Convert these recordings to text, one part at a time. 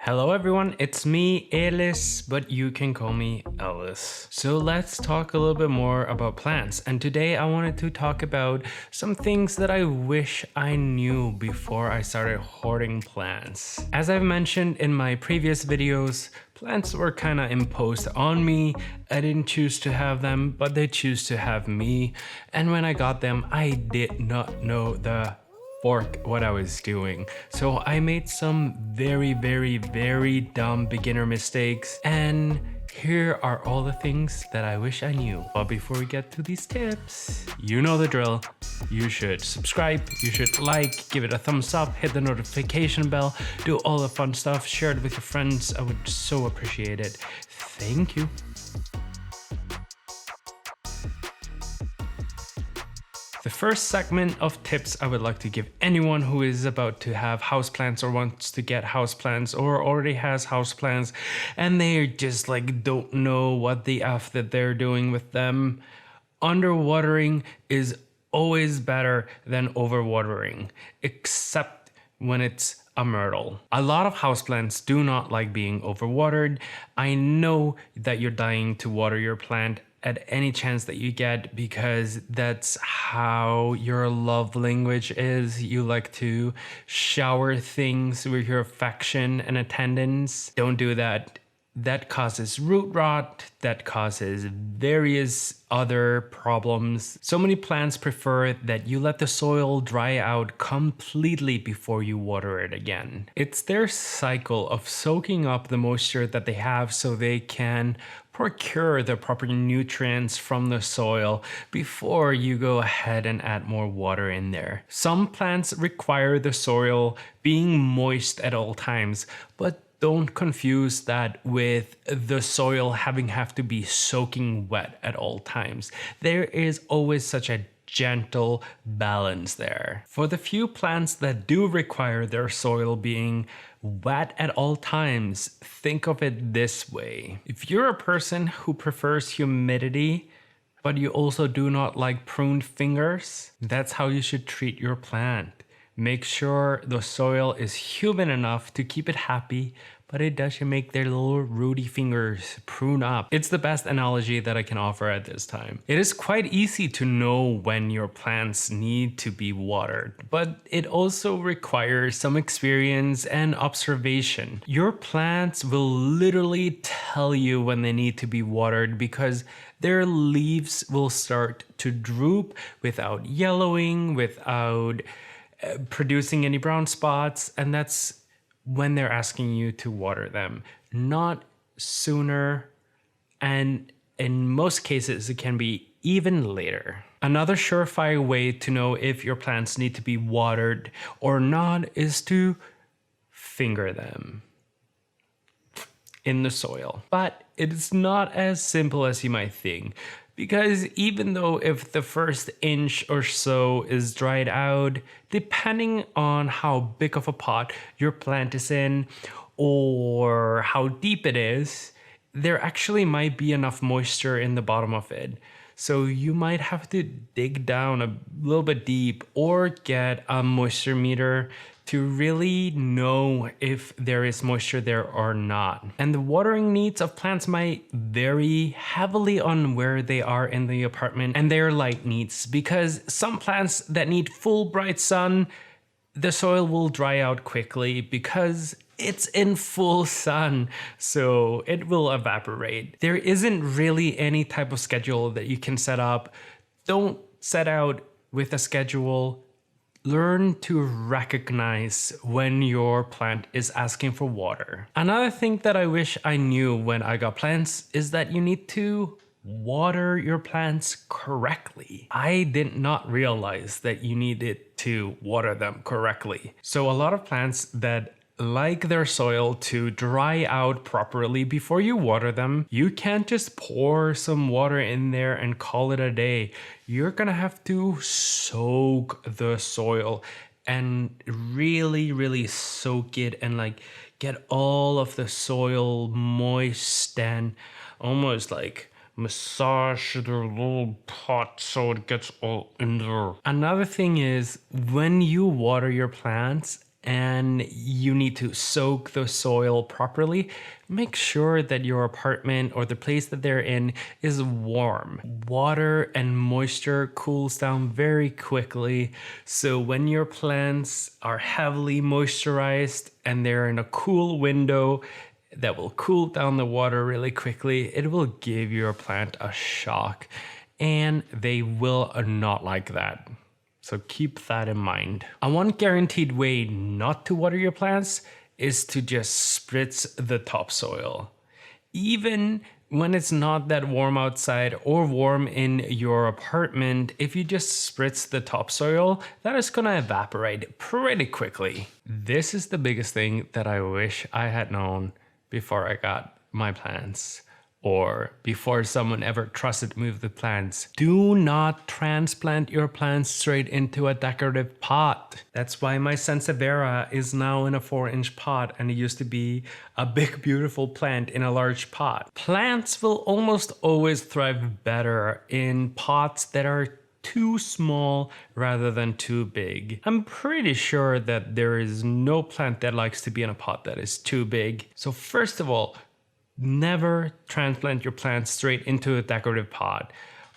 Hello everyone, it's me, Elis, but you can call me Elis. So let's talk a little bit more about plants. And today I wanted to talk about some things that I wish I knew before I started hoarding plants. As I've mentioned in my previous videos, plants were kind of imposed on me. I didn't choose to have them, but they choose to have me. And when I got them, I did not know what I was doing. So I made some very dumb beginner mistakes, and here are all the things that I wish I knew. But before we get to these tips, you know the drill. You should subscribe, you should like, give it a thumbs up, hit the notification bell, do all the fun stuff, share it with your friends. I would so appreciate it. Thank you. The first segment of tips I would like to give anyone who is about to have houseplants or wants to get houseplants or already has houseplants and they just don't know what the F that they're doing with them. Underwatering is always better than overwatering, except when it's a myrtle. A lot of houseplants do not like being overwatered. I know that you're dying to water your plant at any chance that you get because that's how your love language is. You like to shower things with your affection and attendance. Don't do that. That causes root rot, that causes various other problems. So many plants prefer that you let the soil dry out completely before you water it again. It's their cycle of soaking up the moisture that they have so they can procure the proper nutrients from the soil before you go ahead and add more water in there. Some plants require the soil being moist at all times, but don't confuse that with the soil have to be soaking wet at all times. There is always such a gentle balance there. For the few plants that do require their soil being wet at all times, think of it this way. If you're a person who prefers humidity, but you also do not like pruned fingers, that's how you should treat your plant. Make sure the soil is humid enough to keep it happy, but it doesn't make their little rooty fingers prune up. It's the best analogy that I can offer at this time. It is quite easy to know when your plants need to be watered, but it also requires some experience and observation. Your plants will literally tell you when they need to be watered because their leaves will start to droop without yellowing, without producing any brown spots, and that's when they're asking you to water them, not sooner, and in most cases it can be even later. Another surefire way to know if your plants need to be watered or not is to finger them in the soil. But it's not as simple as you might think. Because even though if the first inch or so is dried out, depending on how big of a pot your plant is in or how deep it is, there actually might be enough moisture in the bottom of it. So you might have to dig down a little bit deep or get a moisture meter to really know if there is moisture there or not. And the watering needs of plants might vary heavily on where they are in the apartment and their light needs, because some plants that need full bright sun, the soil will dry out quickly because it's in full sun, so it will evaporate. There isn't really any type of schedule that you can set up. Don't set out with a schedule. Learn to recognize when your plant is asking for water. Another thing that I wish I knew when I got plants is that you need to water your plants correctly. I did not realize that you needed to water them correctly. So a lot of plants that like their soil to dry out properly before you water them, you can't just pour some water in there and call it a day. You're gonna have to soak the soil and really soak it and get all of the soil moist and almost massage their little pot so it gets all in there. Another thing is when you water your plants, and you need to soak the soil properly, make sure that your apartment or the place that they're in is warm. Water and moisture cools down very quickly. So when your plants are heavily moisturized and they're in a cool window that will cool down the water really quickly, it will give your plant a shock, and they will not like that. So keep that in mind. A one guaranteed way not to water your plants is to just spritz the topsoil. Even when it's not that warm outside or warm in your apartment, if you just spritz the topsoil, that is gonna evaporate pretty quickly. This is the biggest thing that I wish I had known before I got my plants, or before someone ever trusted me with the plants. Do not transplant your plants straight into a decorative pot. That's why my Sansevieria is now in a 4-inch pot, and it used to be a big beautiful plant in a large pot. Plants will almost always thrive better in pots that are too small rather than too big. I'm pretty sure that there is no plant that likes to be in a pot that is too big. So first of all, never transplant your plants straight into a decorative pot.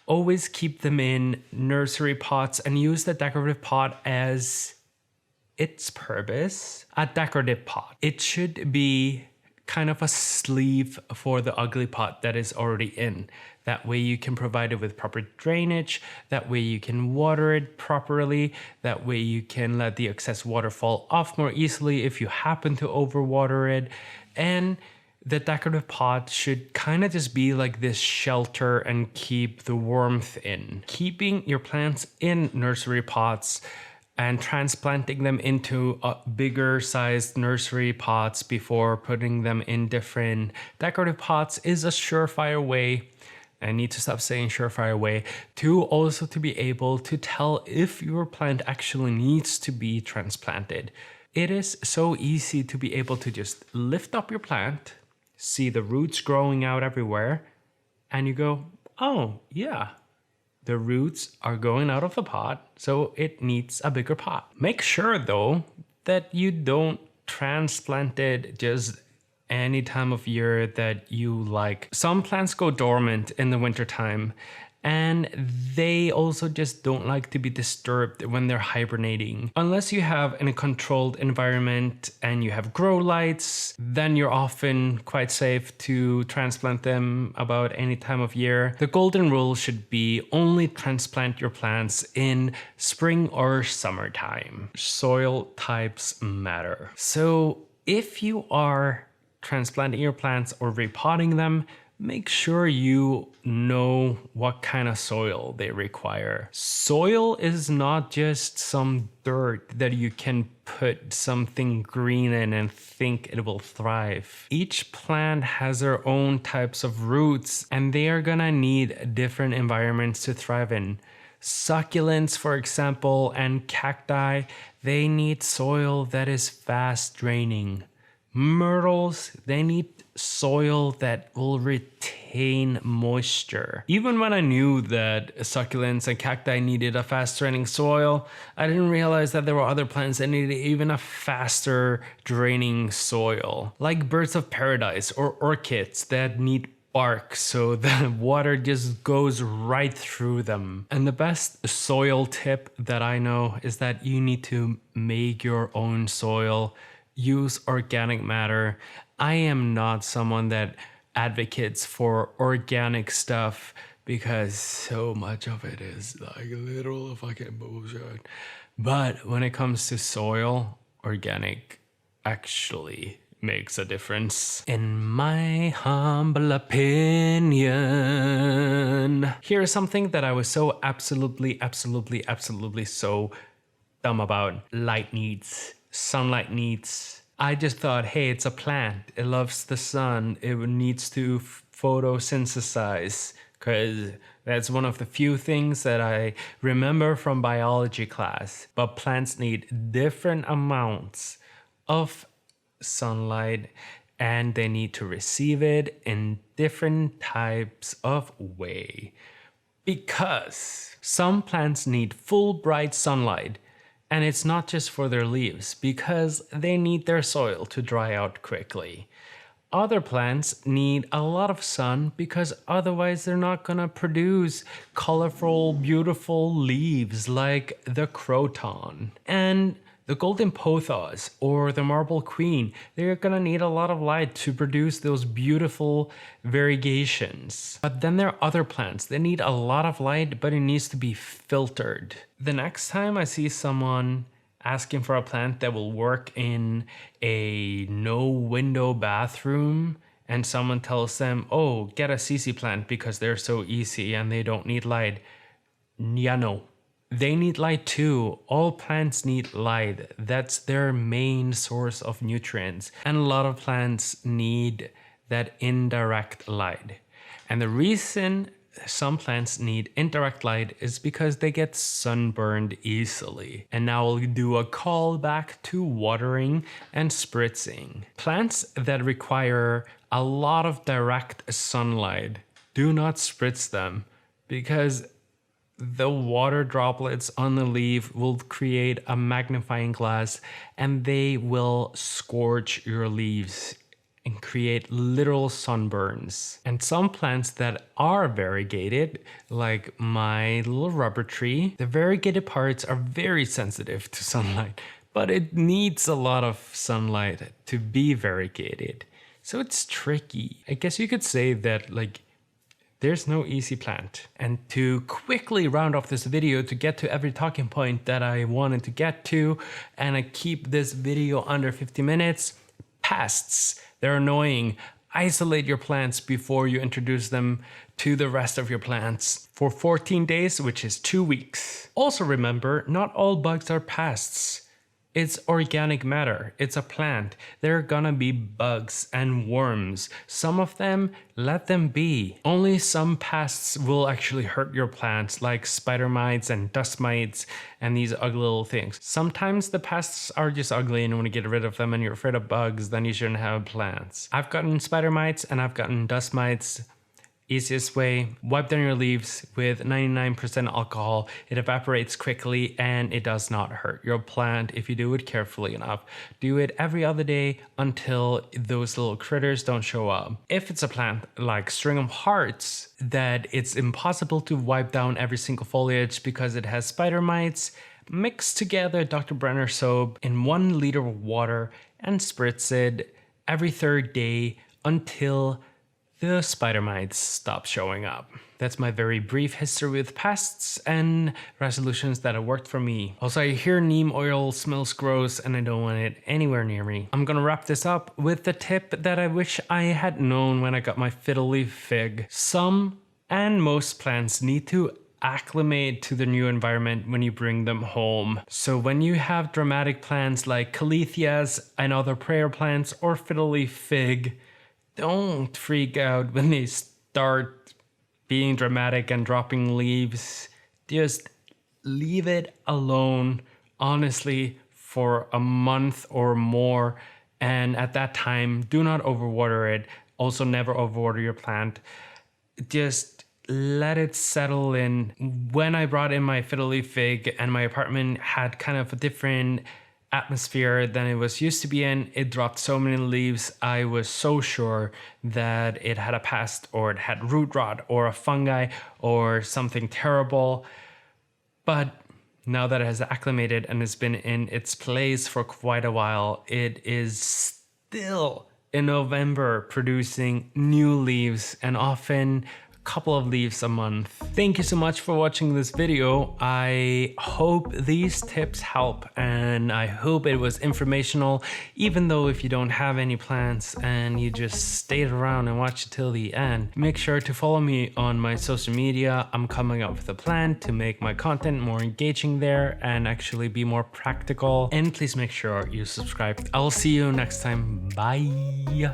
Always keep them in nursery pots and use the decorative pot as its purpose, a decorative pot. It should be kind of a sleeve for the ugly pot that is already in. That way you can provide it with proper drainage. That way you can water it properly. That way you can let the excess water fall off more easily if you happen to overwater it. And the decorative pot should kind of just be like this shelter and keep the warmth in. Keeping your plants in nursery pots and transplanting them into bigger sized nursery pots before putting them in different decorative pots is a surefire way. I need to stop saying surefire way to also to be able to tell if your plant actually needs to be transplanted. It is so easy to be able to just lift up your plant, see the roots growing out everywhere, and you go, oh yeah, the roots are going out of the pot, so it needs a bigger pot. Make sure though that you don't transplant it just any time of year that you like. Some plants go dormant in the wintertime, and they also just don't like to be disturbed when they're hibernating. Unless you have in a controlled environment and you have grow lights, then you're often quite safe to transplant them about any time of year. The golden rule should be only transplant your plants in spring or summertime. Soil types matter. So if you are transplanting your plants or repotting them, make sure you know what kind of soil they require. Soil is not just some dirt that you can put something green in and think it will thrive. Each plant has their own types of roots, and they are gonna need different environments to thrive in. Succulents, for example, and cacti, they need soil that is fast draining. Myrtles, they need soil that will retain moisture. Even when I knew that succulents and cacti needed a fast draining soil, I didn't realize that there were other plants that needed even a faster draining soil, like birds of paradise or orchids that need bark so the water just goes right through them. And the best soil tip that I know is that you need to make your own soil. Use organic matter. I am not someone that advocates for organic stuff because so much of it is like literal fucking bullshit. But when it comes to soil, organic actually makes a difference. In my humble opinion. Here's something that I was so absolutely so dumb about. Light needs. Sunlight needs. I just thought, hey, it's a plant. It loves the sun. It needs to photosynthesize, because that's one of the few things that I remember from biology class. But plants need different amounts of sunlight, and they need to receive it in different types of way. Because some plants need full bright sunlight, And it's not just for their leaves, because they need their soil to dry out quickly. Other plants need a lot of sun because otherwise they're not gonna produce colorful, beautiful leaves like the croton. And the golden pothos or the marble queen, they're gonna need a lot of light to produce those beautiful variegations. But then there are other plants that need a lot of light, but it needs to be filtered. The next time I see someone asking for a plant that will work in a no window bathroom and someone tells them, oh, get a CC plant because they're so easy and they don't need light. Yeah, no. They need light too. All plants need light. That's their main source of nutrients. And a lot of plants need that indirect light. And the reason some plants need indirect light is because they get sunburned easily. And now I'll do a call back to watering and spritzing. Plants that require a lot of direct sunlight, do not spritz them because the water droplets on the leaf will create a magnifying glass and they will scorch your leaves and create literal sunburns. And some plants that are variegated, like my little rubber tree, the variegated parts are very sensitive to sunlight, but it needs a lot of sunlight to be variegated. So it's tricky. I guess you could say that there's no easy plant. And to quickly round off this video to get to every talking point that I wanted to get to, and I keep this video under 50 minutes, pests. They're annoying. Isolate your plants before you introduce them to the rest of your plants for 14 days, which is 2 weeks. Also remember, not all bugs are pests. It's organic matter. It's a plant. There are gonna be bugs and worms. Some of them, let them be. Only some pests will actually hurt your plants, like spider mites and dust mites and these ugly little things. Sometimes the pests are just ugly and you want to get rid of them and you're afraid of bugs, then you shouldn't have plants. I've gotten spider mites and I've gotten dust mites. Easiest way, wipe down your leaves with 99% alcohol. It evaporates quickly and it does not hurt your plant if you do it carefully enough. Do it every other day until those little critters don't show up. If it's a plant like string of hearts that it's impossible to wipe down every single foliage because it has spider mites, mix together Dr. Brenner soap in 1 liter of water and spritz it every 3rd day until the spider mites stop showing up. That's my very brief history with pests and resolutions that have worked for me. Also, I hear neem oil smells gross and I don't want it anywhere near me. I'm gonna wrap this up with the tip that I wish I had known when I got my fiddle leaf fig. Some and most plants need to acclimate to the new environment when you bring them home. So when you have dramatic plants like caletheas and other prayer plants or fiddle leaf fig, don't freak out when they start being dramatic and dropping leaves. Just leave it alone, honestly, for a month or more. And at that time, do not overwater it. Also, never overwater your plant. Just let it settle in. When I brought in my fiddle leaf fig and my apartment had kind of a different atmosphere than it was used to be in, it dropped so many leaves. I was so sure that it had a pest or it had root rot or a fungi or something terrible. But now that it has acclimated and has been in its place for quite a while, it is still in November producing new leaves and often couple of leaves a month. Thank you so much for watching this video. I hope these tips help and I hope it was informational, even though if you don't have any plants and you just stayed around and watched it till the end. Make sure to follow me on my social media. I'm coming up with a plan to make my content more engaging there and actually be more practical. And please make sure you subscribe. I'll see you next time. Bye.